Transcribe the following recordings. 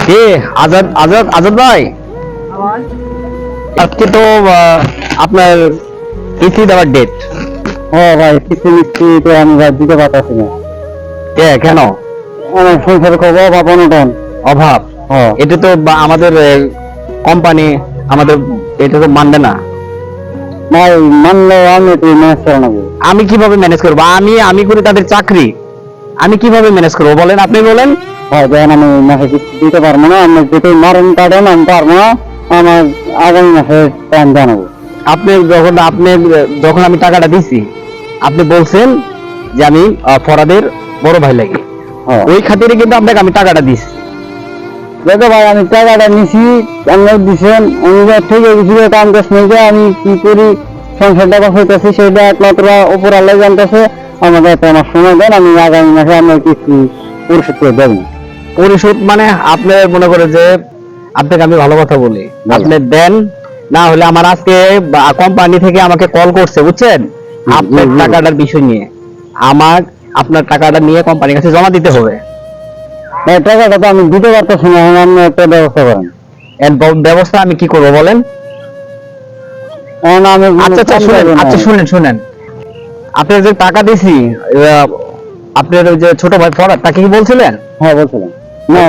কে? আজাদ আজাদ আজাদ ভাই, আজকে তো আপনার কিস্তি দেওয়ার ডেট। হ্যাঁ ভাই, কিছু মিষ্টি তো আমি ভাই দিতে পারতেছি না। কেন? আমার সংসারে খুব অভাব অনটন। অভাব? হ্যাঁ এটা তো আমাদের কোম্পানি আমাদের এটা তো মানবে না। ভাই, মানলে আমি তুই ম্যানেজ করে নেবো। আমি কিভাবে ম্যানেজ করবো? আমি আমি করি তাদের চাকরি, আমি কিভাবে ম্যানেজ করবো বলেন, আপনি বলেন। ভাই দেখেন, আমি মাসে কিস্তি দিতে পারবো না। আমি যদি মারেন কাটেন আমি পারবো না। আমার আগামী মাসে টাইম জানাবো। আপনি যখন আমি টাকাটা দিছি, আপনি বলছেন যে আমি ফরাদের বড় ভাই লাগে, হ্যাঁ ওই খাতিরে কিন্তু আপনাকে আমি টাকাটা দিছি। দেখো ভাই, আমি টাকাটা নিছি, আপনি দিচ্ছেন, আমি ঠিক গেছি কাম কাজ নেই যে আমি কি করি, সংসারটা হইতেছে সেটা একমাত্র উপর আল্লাহ জানতেছে। আমাকে একটা আমার সময় দেন, আমি আগামী মাসে আপনার কিস্তি পরিশোধ করে দেবেন। পরিশোধ মানে আপনি মনে করে যে আপনাকে আমি ভালো কথা বলি, আপনি দেন, না হলে আমার আজকে কোম্পানি থেকে আমাকে কল করছে বুঝছেন, আপনার টাকাটার বিষয় নিয়ে। আমার আপনার টাকাটা নিয়ে কোম্পানির কাছে জমা দিতে হবে। ভাই টাকাটা তো আমি দিতে পারতেছি না, আপনি একটা ব্যবস্থা করেন। এর ব্যবস্থা আমি কি করব বলেন? এখন আমি আচ্ছা আচ্ছা শুনেন, আচ্ছা শুনেন শুনেন, আপনার যে টাকা দিছি, আপনার ওই যে ছোট ভাই ফরাদ, তাকে কি বলছিলেন? হ্যাঁ বলছিলাম। না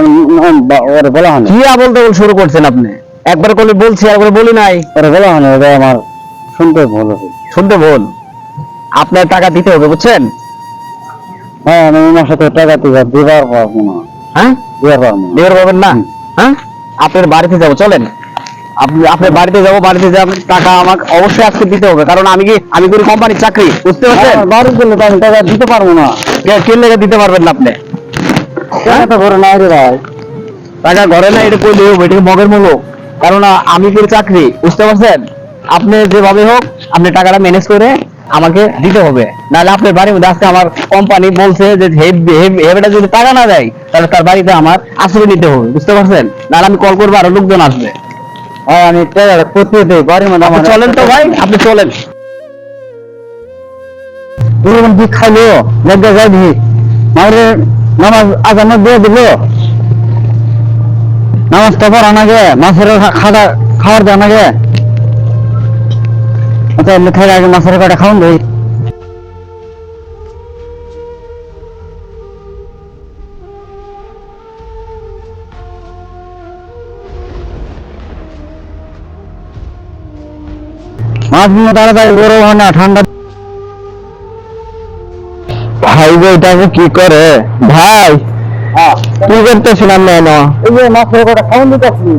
ওরা বলা হয়নি, কি বলতে শুরু করছেন আপনি? একবার করে বলছি, একবার বলি নাই। ওরা বলা হয়নি, ওটা আমার শুনতে ভুল হয়েছে। শুনতে বল, আপনার টাকা দিতে হবে বুঝছেন। হ্যাঁ, আমি ওনার সাথে টাকা দিবার পারবো না। হ্যাঁ, দিবার পারবো না। দেওয়ার পাবেন না? হ্যাঁ, আপনার বাড়িতে যাবো, চলেন। আপনার বাড়িতে যাবো, বাড়িতে যাবো, টাকা আমাকে অবশ্যই আজকে দিতে হবে, কারণ আমি করি কোম্পানির চাকরি, বুঝতে পারছেন। আমার বাড়ি গেলে তো আমি টাকা দিতে পারবো না। কে লেগে দিতে পারবেন না আপনি? টাকা তো ঘরে নাই রে ভাই। টাকা ঘরে না, এটা কইলে হবে, এটাকে মগের মূল্য, কারণ আমি করি চাকরি, বুঝতে পারছেন। আপনি যেভাবে হোক আপনি টাকাটা ম্যানেজ করে আমাকে দিতে হবে, নাহলে আপনার বাড়ির মধ্যে আজকে আমার কোম্পানি বলছে যে হেবেটা যদি টাকা না দেয় তাহলে তার বাড়িতে আমার আশ্রয় নিতে হবে, বুঝতে পারছেন। নাহলে আমি কল করবো, আরো লোকজন আসবে। ভাই আমি টাকাটা কোথায় দেই? বাড়ির মধ্যে আমার চলেন তো ভাই, আপনি চলেন। এরকম কি খাইলো লজ্জা যাবি? মারে নামাজ আজান দিয়ে দিল, নামাজটা পড়া না গে, মাছের খাওয়ার দেয় না গে। আচ্ছা এমনি খাই আগে মাছের কটা খাওয়ান দেই। মাছগুলো তাড়াতাড়ি বড় হয় না, ঠান্ডা। ভাই বইটাকে কি করে ভাই? কি করতেছিলাম না? এই যে মাছের কটা খাওয়ান দিতেছি।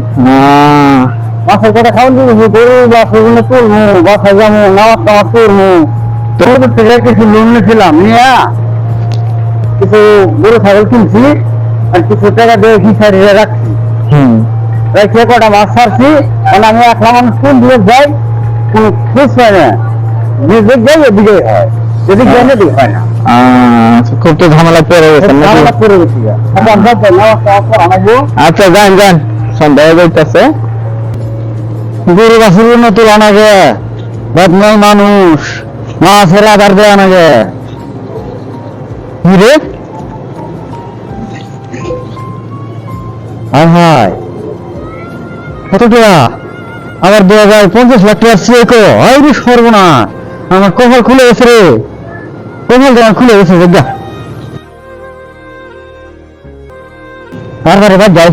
মাছের কটা খাওয়ান দিতেছি, গরু বাছুরগুলো তুলবো, বাসায় যাবো, নামাজ টামাজ পড়বো। তোর থেকে কিছু লোন নিয়েছিলাম, নিয়ে কিছু গরু ছাগল কিনছি, আর কিছু টাকা দিয়ে হিসাবে রাখছি। রেখে কটা মাছ ছাড়ছি, কারণ আমি একলা মানুষ কোন দিকে যাই কোনো খোঁজ পাই না। যেদিক যাই এদিকে হয়, যেদিক যাই না এদিকে হয় না। খুব তো ঝামেলা পড়ে গেছে, ঝামেলা পড়ে গেছি। আচ্ছা যান যান, সন্ধ্যা হয়ে যাইতেছে। গরু গাছের নতুন আনাগে, বদমাই মানুষ, মাছের আধার দেয় আনাগে। কি রে? হায় কত টাকা? আবার 2050 লাখ টাকার চেকও হয় রে, সর্বনাশ। আমার কপাল খুলে গেছে রে, কপাল তোমার খুলে গেছে। তারপরে বাদ যাই।